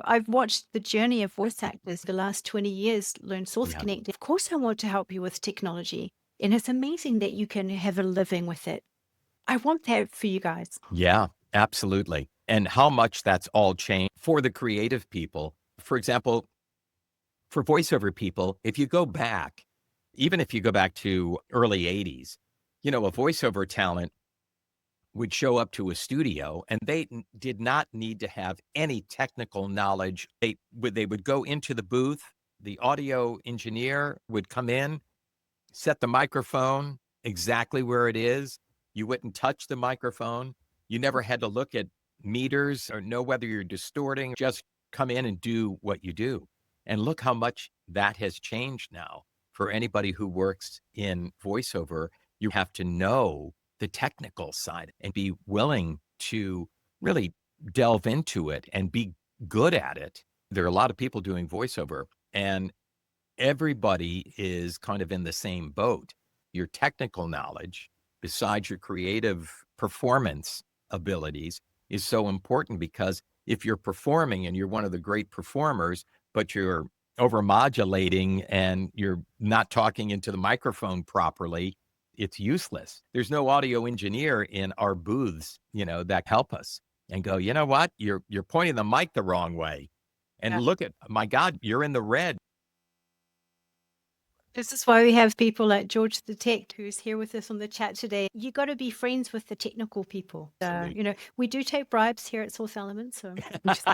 I've watched the journey of voice actors the last 20 years, learn Source Yeah. Connect. Of course, I want to help you with technology. And it's amazing that you can have a living with it. I want that for you guys. Yeah, absolutely. And how much that's all changed for the creative people. For example, for voiceover people, if you go back, even if you go back to early 80s, a voiceover talent would show up to a studio and did not need to have any technical knowledge. They would go into the booth, the audio engineer would come in, set the microphone exactly where it is. You wouldn't touch the microphone. You never had to look at meters or know whether you're distorting. Just come in and do what you do. And look how much that has changed now. For anybody who works in voiceover, you have to know the technical side and be willing to really delve into it and be good at it. There are a lot of people doing voiceover, and everybody is kind of in the same boat. Your technical knowledge, besides your creative performance abilities, is so important, because if you're performing and you're one of the great performers, but you're overmodulating and you're not talking into the microphone properly, it's useless. There's no audio engineer in our booths, that help us and go, you know what, you're pointing the mic the wrong way. And Yeah. look at, my God, you're in the red. This is why we have people like George the Tech, who's here with us on the chat today. You got to be friends with the technical people. Absolutely. We do take bribes here at Source Elements, so I'm just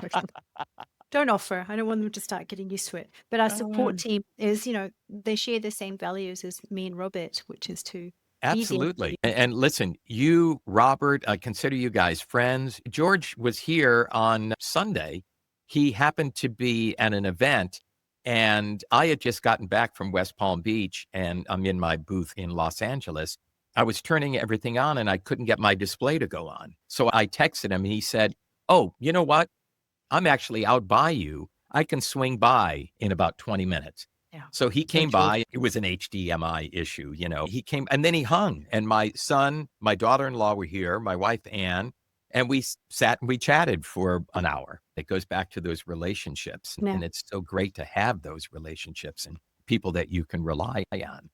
don't offer. I don't want them to start getting used to it. But our support team is, they share the same values as me and Robert, which is to be there for Absolutely. you. And listen, you, Robert, I consider you guys friends. George was here on Sunday. He happened to be at an event, and I had just gotten back from West Palm Beach, and I'm in my booth in Los Angeles. I was turning everything on and I couldn't get my display to go on. So I texted him and he said, "Oh, you know what? I'm actually out by you. I can swing by in about 20 minutes." Yeah. So he So came George, by. It was an HDMI issue, He came and then he hung. And my son, my daughter-in-law were here, my wife Ann, and we sat and we chatted for an hour. It goes back to those relationships. yeah. And it's so great to have those relationships and people that you can rely on.